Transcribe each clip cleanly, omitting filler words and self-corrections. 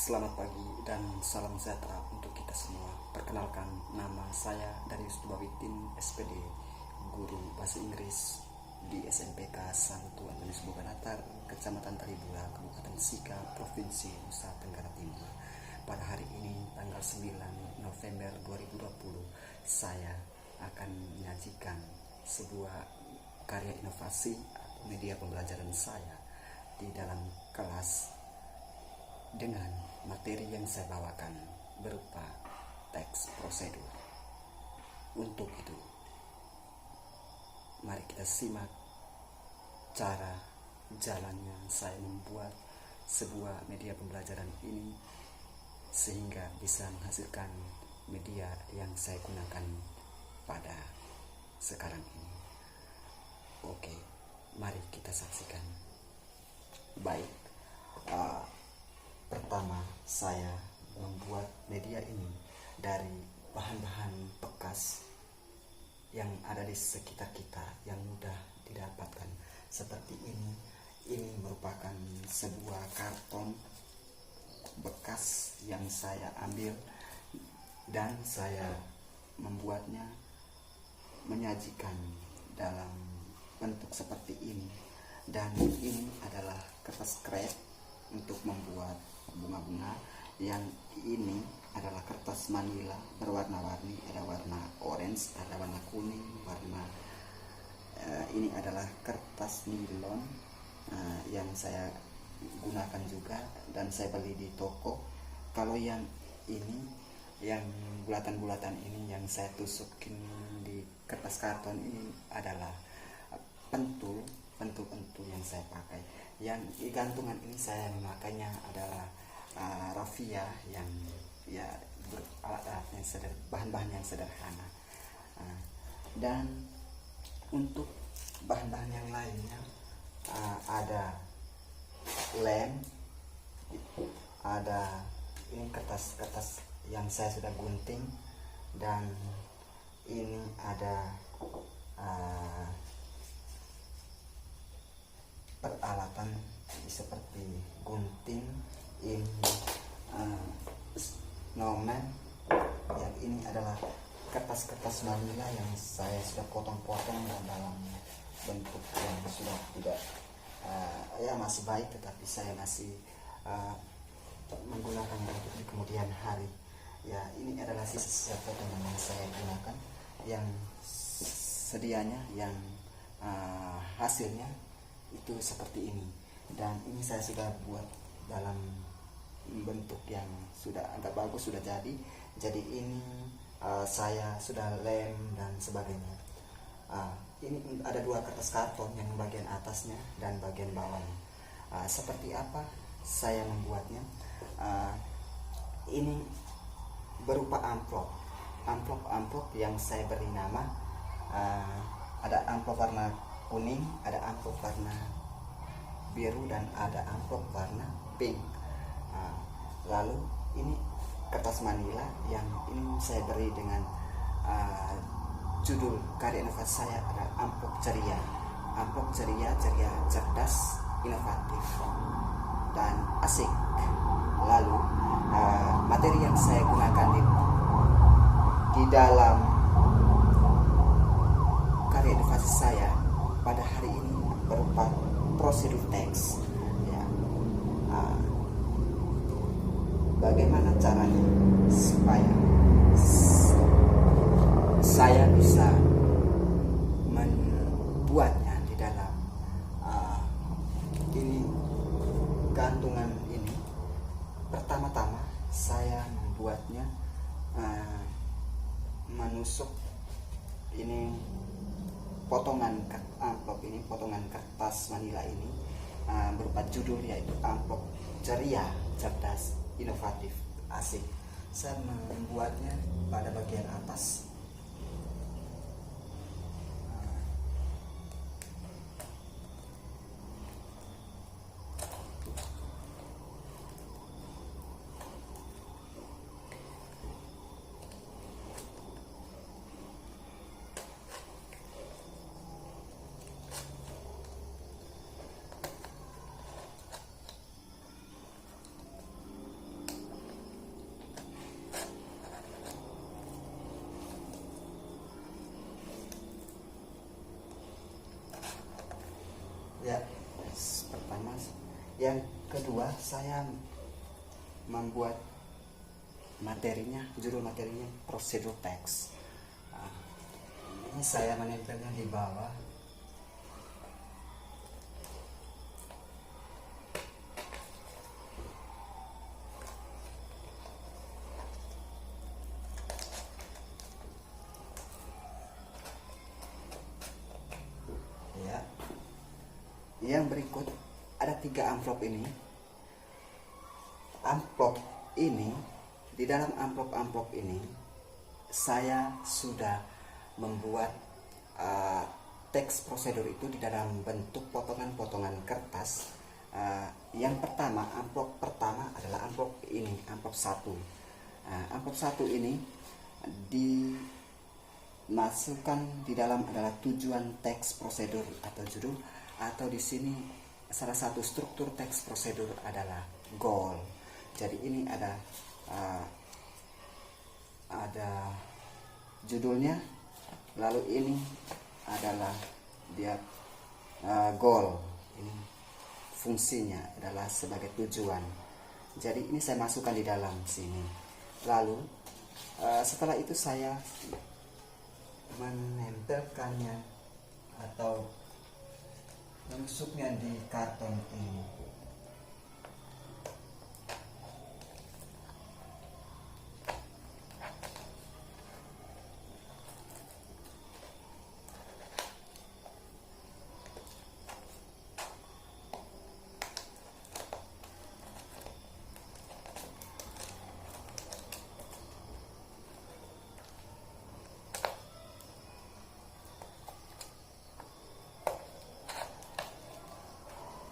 Selamat pagi dan salam sejahtera untuk kita semua. Perkenalkan, nama saya Darius Dubawitin, SPD, guru bahasa Inggris di SMPK Santo Antonius Boganatar, Kecamatan Talibula, Kabupaten Sika, Provinsi Nusa Tenggara Timur. Pada hari ini, tanggal 9 November 2020, saya akan menyajikan sebuah karya inovasi atau media pembelajaran saya di dalam kelas dengan materi yang saya bawakan berupa teks prosedur. Untuk itu, mari kita simak cara jalannya saya membuat sebuah media pembelajaran ini sehingga bisa menghasilkan media yang saya gunakan pada sekarang ini. Oke, mari kita saksikan. Baik, pertama saya membuat media ini dari bahan-bahan bekas yang ada di sekitar kita yang mudah didapatkan seperti ini. Ini merupakan sebuah karton bekas yang saya ambil dan saya membuatnya menyajikan dalam bentuk seperti ini. Dan ini adalah kertas krep untuk membuat bunga-bunga. Yang ini adalah kertas manila berwarna-warni, ada warna orange, ada warna kuning, ini adalah kertas nilon yang saya gunakan juga dan saya beli di toko. Kalau yang ini, yang bulatan-bulatan ini yang saya tusukin di kertas karton ini adalah pentul yang saya pakai. Yang di gantungan ini saya memakainya adalah raffia yang ya bahan-bahan yang sederhana. Dan untuk bahan-bahan yang lainnya ada lem, ada ini kertas-kertas yang saya sudah gunting, dan ini ada peralatan seperti gunting, ini snowman, yang ini adalah kertas-kertas manila yang saya sudah potong-potong dan dalam bentuk yang sudah tidak masih baik, tetapi saya masih menggunakan untuk di kemudian hari. Ya, ini adalah sisa-sisa potongan yang saya gunakan, yang sedianya yang hasilnya itu seperti ini. Dan ini saya sudah buat dalam bentuk yang sudah agak bagus, sudah jadi ini saya sudah lem dan sebagainya. Ini ada dua kertas karton, yang bagian atasnya dan bagian bawahnya. Seperti apa saya membuatnya? Ini berupa amplop yang saya beri nama, ada amplop warna kuning, ada amplop warna biru, dan ada amplop warna pink. Lalu ini kertas manila yang ini saya beri dengan judul karya inovasi saya adalah amplop ceria, cerdas, inovatif, dan asik. Lalu materi yang saya gunakan di dalam karya inovasi saya pada hari ini berupa prosedur teks. Bagaimana caranya supaya saya bisa membuatnya di dalam ini gantungan ini? Pertama-tama saya membuatnya menusuk ini potongan amplop ini, potongan kertas manila ini berupa judul, yaitu amplop ceria, cerdas, inovatif, asik. Saya membuatnya pada bagian atas. saya membuat materinya, judul materinya prosedur teks. Ini saya menempelnya di bawah. Ya. Yang berikut ada 3 amplop ini. Amplop ini, di dalam amplop-amplop ini saya sudah membuat teks prosedur itu di dalam bentuk potongan-potongan kertas. Yang pertama, amplop pertama adalah amplop ini, amplop 1. Amplop 1 ini dimasukkan di dalam adalah tujuan teks prosedur atau judul, atau di sini salah satu struktur teks prosedur adalah goal. Jadi ini ada judulnya, lalu ini adalah dia goal. Ini fungsinya adalah sebagai tujuan. Jadi ini saya masukkan di dalam sini. Lalu setelah itu saya menempelkannya atau menusuknya di karton ini.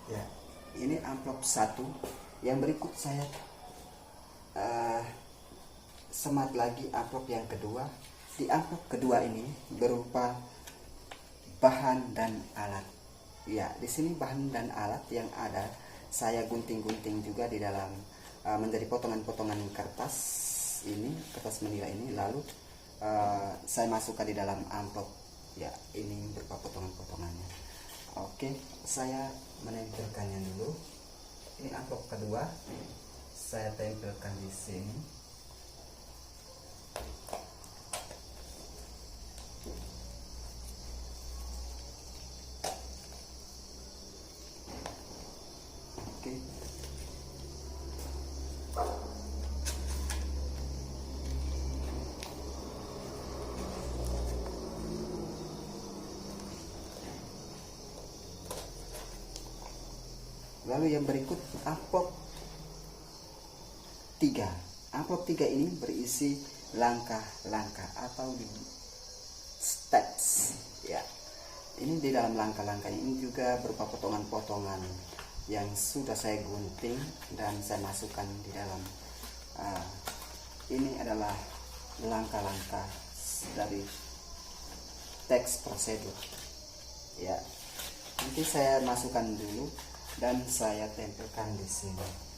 Ya, ini amplop 1. Yang berikut saya semat lagi amplop yang kedua. Di amplop kedua ini berupa bahan dan alat. Ya, di sini bahan dan alat yang ada saya gunting-gunting juga di dalam menjadi potongan-potongan kertas ini, kertas manila ini. Lalu saya masukkan di dalam amplop. Ya, ini berupa potongan-potongannya. Oke, saya menempelkannya dulu. Ini amplop kedua, saya tempelkan di sini. Oke. Lalu yang berikut amplop 3. Amplop 3 ini berisi langkah-langkah atau di steps. Ya, ini di dalam langkah-langkah ini juga berupa potongan-potongan yang sudah saya gunting dan saya masukkan di dalam. Ini adalah langkah-langkah dari teks prosedur. Ya, nanti saya masukkan dulu dan saya tempelkan di sini.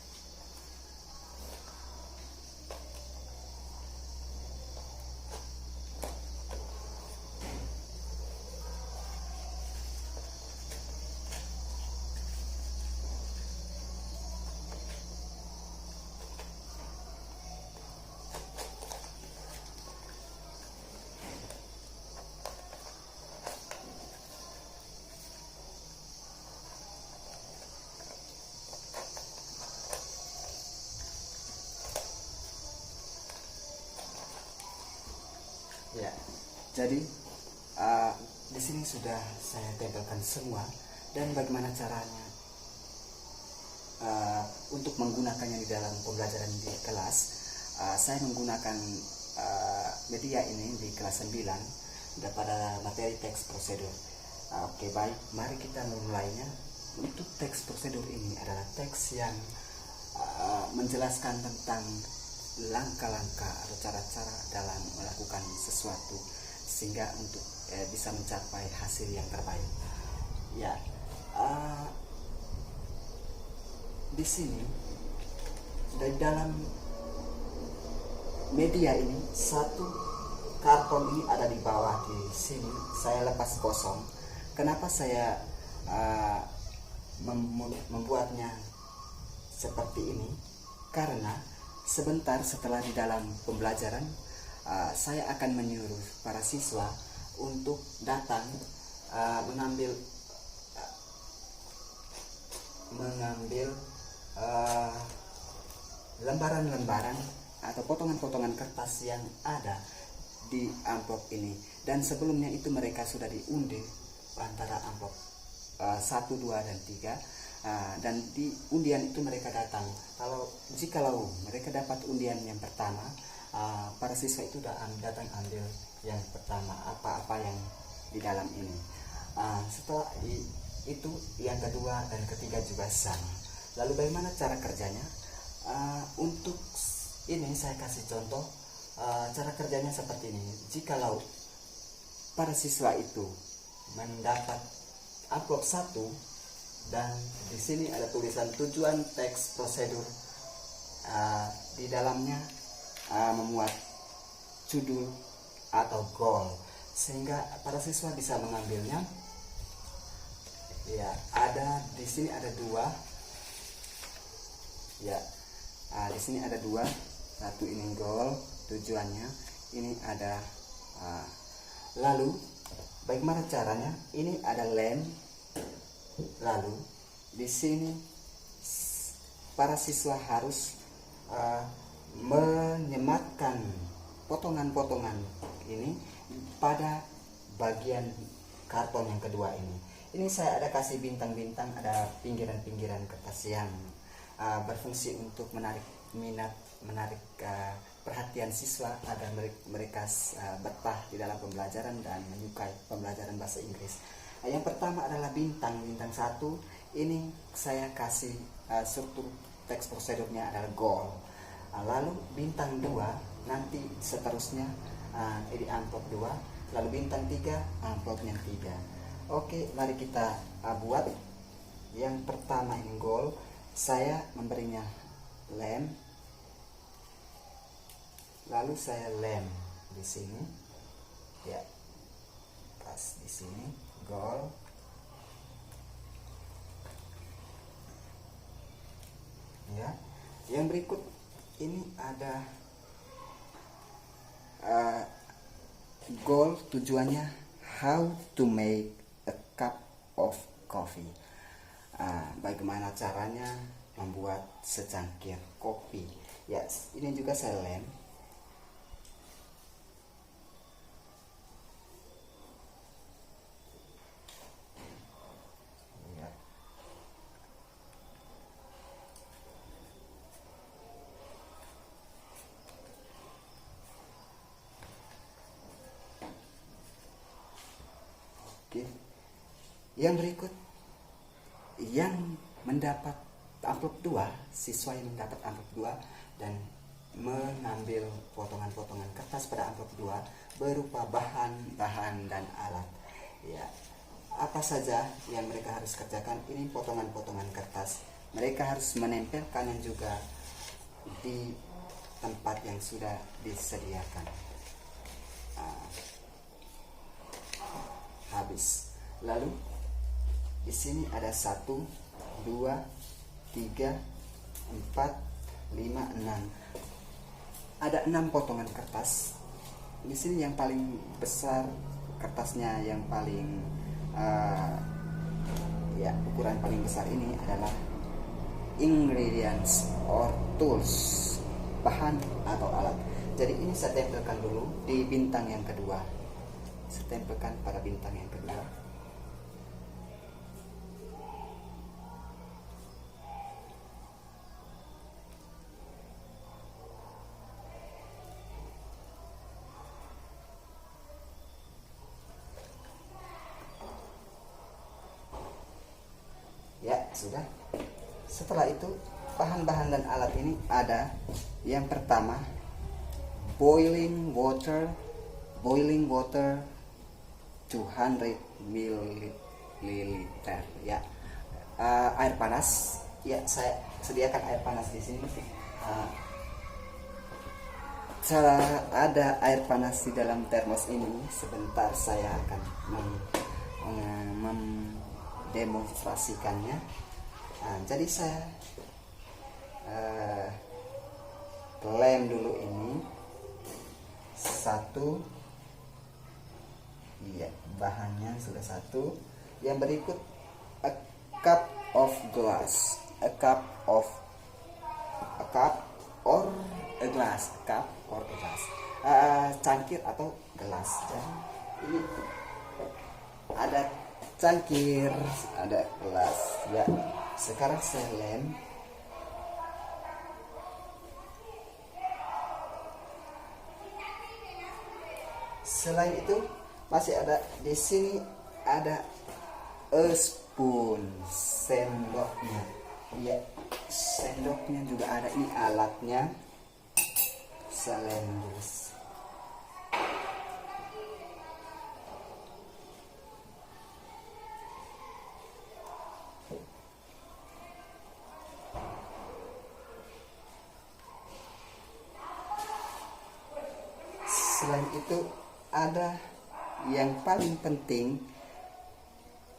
Ya, jadi di sini sudah saya tempelkan semua. Dan bagaimana caranya untuk menggunakannya di dalam pembelajaran di kelas? Saya menggunakan media ini di kelas 9 pada materi teks prosedur. Oke, baik, mari kita memulainya. Untuk teks prosedur ini adalah teks yang menjelaskan tentang langkah-langkah atau cara-cara dalam melakukan sesuatu sehingga untuk bisa mencapai hasil yang terbaik. Ya, di sini dari dalam media ini, satu karton ini ada di bawah di sini. Saya lepas kosong. Kenapa saya membuatnya seperti ini karena sebentar setelah di dalam pembelajaran saya akan menyuruh para siswa untuk datang mengambil lembaran-lembaran atau potongan-potongan kertas yang ada di amplop ini. Dan sebelumnya itu mereka sudah diundi antara amplop 1, 2, dan 3. Dan di undian itu mereka datang. Jikalau mereka dapat undian yang pertama, para siswa itu datang ambil yang pertama apa-apa yang di dalam ini. Setelah itu yang kedua dan ketiga juga sama. Lalu bagaimana cara kerjanya? Untuk ini saya kasih contoh. Cara kerjanya seperti ini. Jikalau para siswa itu mendapat amplop 1 dan di sini ada tulisan tujuan teks prosedur, di dalamnya memuat judul atau goal, sehingga para siswa bisa mengambilnya. Ya, ada di sini ada 2. Ya, di sini ada 2. Satu ini goal, tujuannya. Ini ada lalu bagaimana caranya? Ini ada lem. Lalu di sini para siswa harus menyematkan potongan-potongan ini pada bagian karton yang kedua ini. Ini saya ada kasih bintang-bintang, ada pinggiran-pinggiran kertas yang berfungsi untuk menarik minat, menarik perhatian siswa agar mereka betah di dalam pembelajaran dan menyukai pembelajaran bahasa Inggris. Yang pertama adalah bintang 1. Ini saya kasih struktur teks prosedurnya adalah goal. Lalu bintang 2 nanti seterusnya di amplop 2. Lalu bintang 3 amplopnya 3. Oke, mari kita buat. Yang pertama ini goal. Saya memberinya lem. Lalu saya lem di sini. Ya. Pas di sini goal. Ya. Yang berikut ini ada goal, tujuannya how to make a cup of coffee. Bagaimana caranya membuat secangkir kopi. Ya, ini juga saya lem. Ya. Oke. Yang berikut, yang mendapat amplop 2, siswa yang mendapat amplop 2 dan mengambil potongan-potongan kertas pada amplop 2 berupa bahan-bahan dan alat. Ya, apa saja yang mereka harus kerjakan? Ini potongan-potongan kertas. Mereka harus menempelkannya juga di tempat yang sudah disediakan. Habis. Lalu di sini ada 1, 2, 3, 4, 5, 6. Ada 6 potongan kertas. Di sini yang paling besar kertasnya, yang paling ukuran paling besar ini adalah ingredients or tools, bahan atau alat. Jadi ini saya tempelkan dulu di bintang yang kedua. Saya tempelkan pada bintang yang kedua. Ya, sudah. Setelah itu bahan-bahan dan alat ini ada. Yang pertama, boiling water 200 ml. Ya, air panas. Ya, saya sediakan air panas di sini. Ada air panas di dalam termos ini. Sebentar saya akan mendemonstrasikannya. Jadi saya eh, lem dulu ini satu. Iya, bahannya sudah satu. Yang berikut a cup of glass, a cup or a glass, cangkir atau gelas. Jadi ini ada cangkir, ada gelas. Ya, sekarang saya lem. Selain itu masih ada di sini ada a spoon, sendoknya. Ya, sendoknya juga ada. Ini alatnya. Saya lem dulu. Selain itu ada yang paling penting,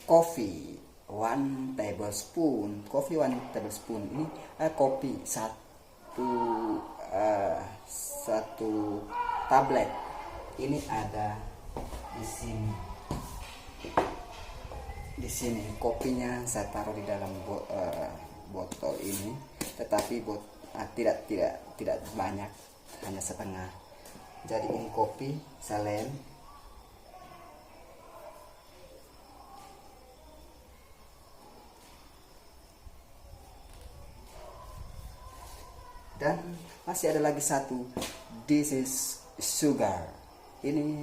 coffee 1 tablespoon. Coffee 1 tablespoon ini kopi satu tablet. Ini ada di sini. Di sini kopinya saya taruh di dalam botol ini, tetapi tidak banyak, hanya setengah. Jadi ini kopi, saya lem. Dan masih ada lagi satu, this is sugar. Ini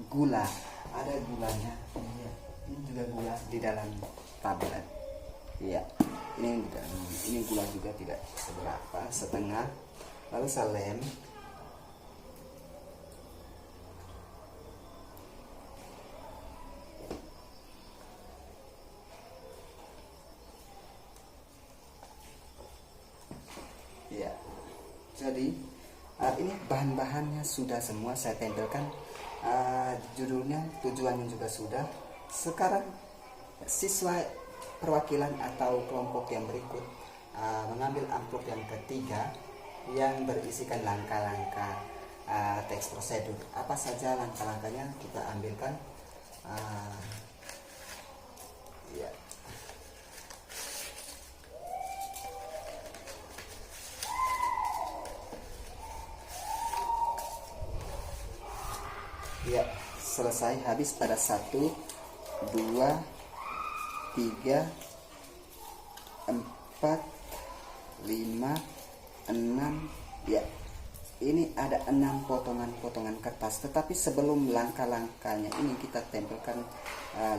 gula, ada gulanya. Ini juga gula di dalam tablet. Iya, ini gula juga tidak seberapa, setengah. Lalu saya lem. Ya, jadi ini bahan-bahannya sudah semua saya tempelkan, judulnya, tujuannya juga sudah. Sekarang siswa perwakilan atau kelompok yang berikut mengambil amplop yang ketiga yang berisikan langkah-langkah teks prosedur. Apa saja langkah-langkahnya kita ambilkan. Ya. Ya, selesai, habis pada 1, 2, 3, 4, 5, 6. Ya, ini ada 6 potongan-potongan kertas. Tetapi sebelum langkah-langkahnya ini kita tempelkan,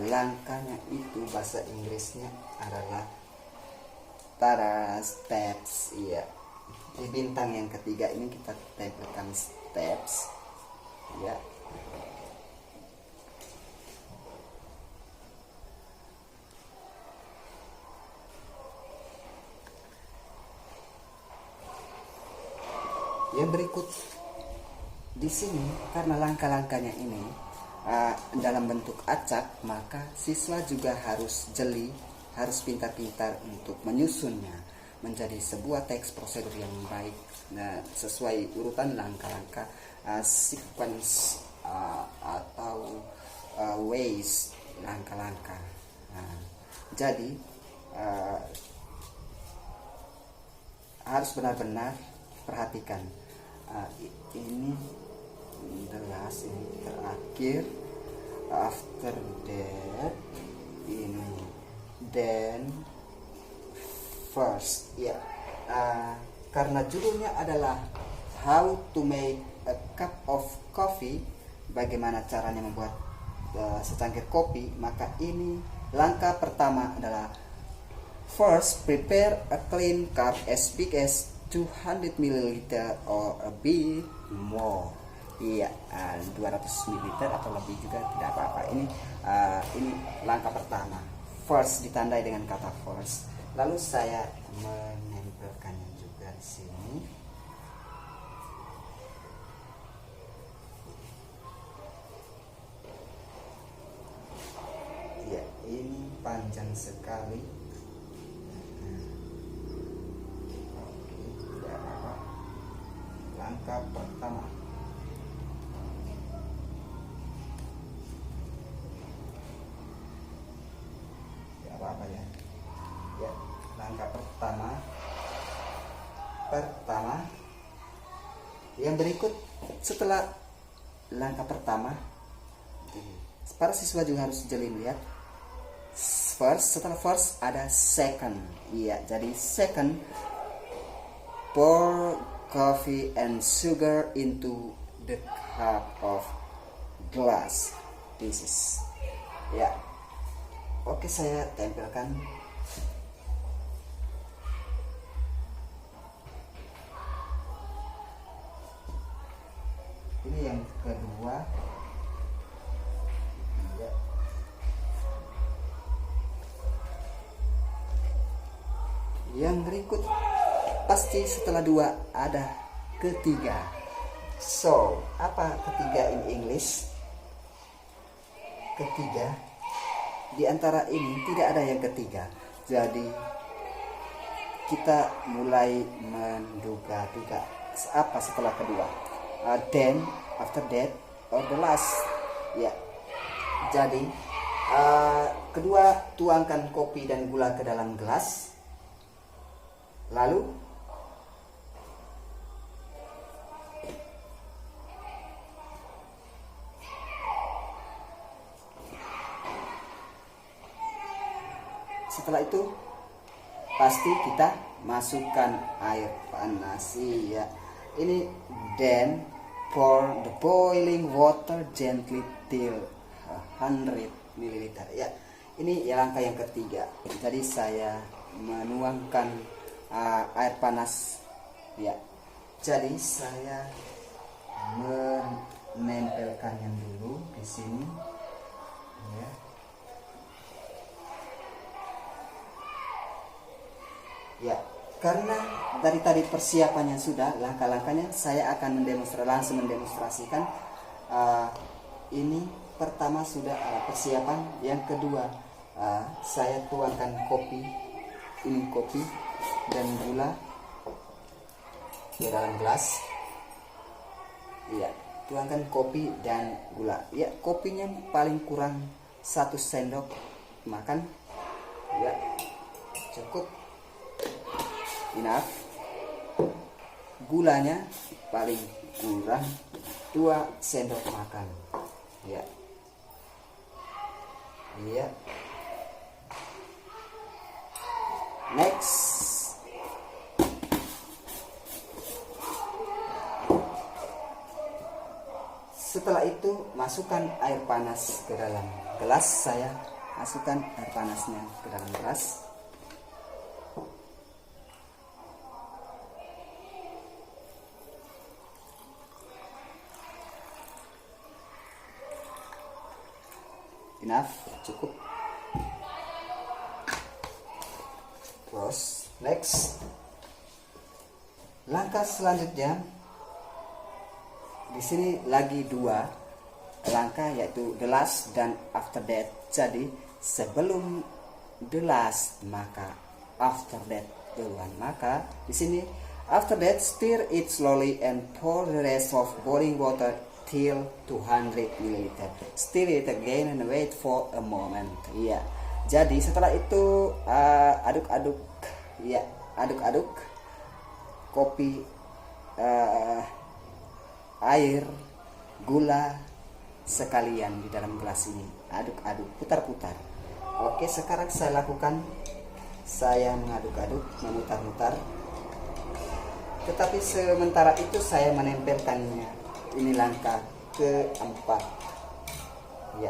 langkahnya itu bahasa Inggrisnya adalah steps. Iya, di bintang yang ketiga ini kita tempelkan steps. Ya. Yang berikut di sini, karena langkah-langkahnya ini dalam bentuk acak, maka siswa juga harus jeli, harus pintar-pintar untuk menyusunnya menjadi sebuah teks prosedur yang baik, sesuai urutan langkah-langkah, sequence atau ways, langkah-langkah. Jadi harus benar-benar perhatikan. Ini the last, ini terakhir. After that, ini then first. Ya, karena judulnya adalah how to make a cup of coffee, bagaimana caranya membuat secangkir kopi, maka ini langkah pertama adalah first prepare a clean cup as big as 200 ml or a bit more. Iya, 200 ml atau lebih juga tidak apa-apa. Ini langkah pertama. First ditandai dengan kata first. Lalu saya menempelkannya juga di sini. Ya, ini panjang sekali. Oke. pertama. Yang berikut setelah langkah pertama, para siswa juga harus jeli lihat. First, setelah first ada second. Iya, jadi second, pour coffee and sugar into the cup of glass. This is, ya. Oke, saya tempelkan. Ini yang kedua. Ya. Yang berikut pasti setelah dua ada ketiga. So, apa ketiga in English? Ketiga. Di antara ini tidak ada yang ketiga. Jadi kita mulai menduga-duga apa setelah kedua. Then, after that, or the last. Ya. Jadi kedua, tuangkan kopi dan gula ke dalam gelas. Lalu setelah itu pasti kita masukkan air panas. Iya. Ini then pour the boiling water gently till 100 ml. Ya. Ini ya langkah yang ketiga. Jadi saya menuangkan air panas. Ya. Jadi saya menempelkannya dulu di sini. Ya. Ya, karena dari tadi persiapannya sudah, langkah-langkahnya saya akan langsung mendemonstrasikan. Ini pertama sudah persiapan, yang kedua saya tuangkan kopi, ini kopi dan gula ke dalam gelas. Iya, tuangkan kopi dan gula. Ya, kopinya paling kurang 1 sendok makan. Ya, cukup. Enough. Gulanya paling kurang 2 sendok makan. Ya. Iya. Next. Setelah itu masukkan air panas ke dalam gelas. Saya masukkan air panasnya ke dalam gelas. Enough, cukup. Terus next, langkah selanjutnya di sini lagi 2 langkah, yaitu the last dan after that. Jadi sebelum the last maka after that duluan. Maka di sini after that stir it slowly and pour the rest of boiling water till 200 ml. Stir it again and wait for a moment. Iya. Jadi setelah itu aduk-aduk. Ya, aduk-aduk kopi, air, gula sekalian di dalam gelas ini. Aduk-aduk, putar-putar. Oke, sekarang saya lakukan. Saya mengaduk-aduk, memutar-mutar. Tetapi sementara itu saya menempelkannya. Ini langkah keempat. Ya.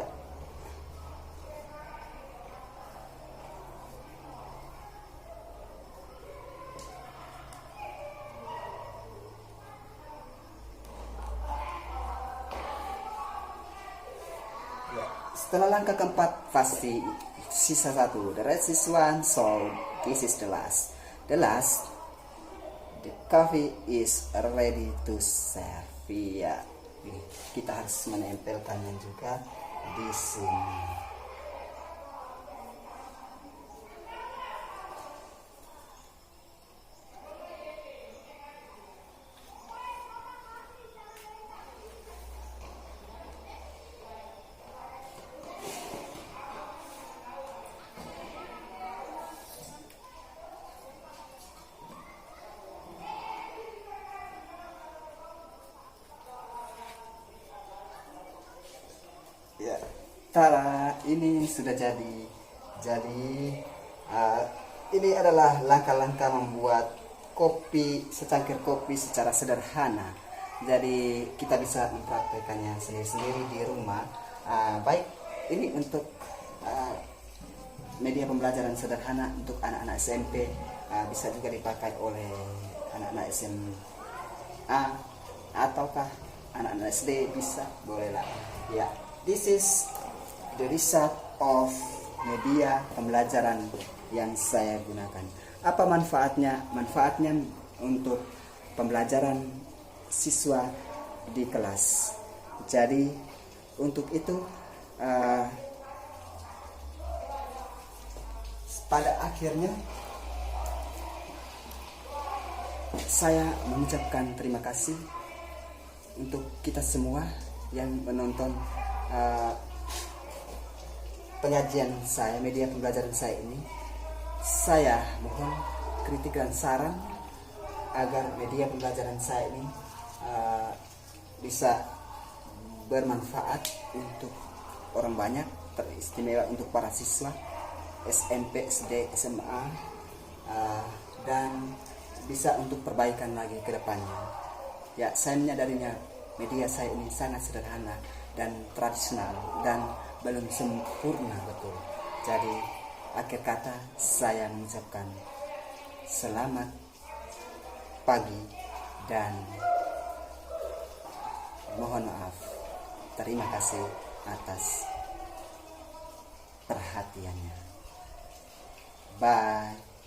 Setelah langkah keempat pasti sisa 1. The rest is 1. So this is the last. The last. The coffee is ready to serve. Ya, kita harus menempelkannya juga di sini. Tada, ini sudah jadi. Jadi ini adalah langkah-langkah membuat secangkir kopi secara sederhana. Jadi kita bisa mempraktekannya sendiri-sendiri di rumah. Baik, ini untuk media pembelajaran sederhana untuk anak-anak SMP, bisa juga dipakai oleh anak-anak SMA ataukah anak-anak SD, bisa, bolehlah. Ya, this is the result of media pembelajaran yang saya gunakan. Apa manfaatnya? Manfaatnya untuk pembelajaran siswa di kelas. Jadi untuk itu pada akhirnya saya mengucapkan terima kasih untuk kita semua yang menonton penyajian saya, media pembelajaran saya ini. Saya mohon kritik dan saran agar media pembelajaran saya ini bisa bermanfaat untuk orang banyak, teristimewa untuk para siswa SMP, SD, SMA, dan bisa untuk perbaikan lagi ke depannya. Ya, saya menyadarinya media saya ini sangat sederhana dan tradisional dan belum sempurna betul. Jadi akhir kata saya mengucapkan selamat pagi dan mohon maaf. Terima kasih atas perhatiannya. Bye.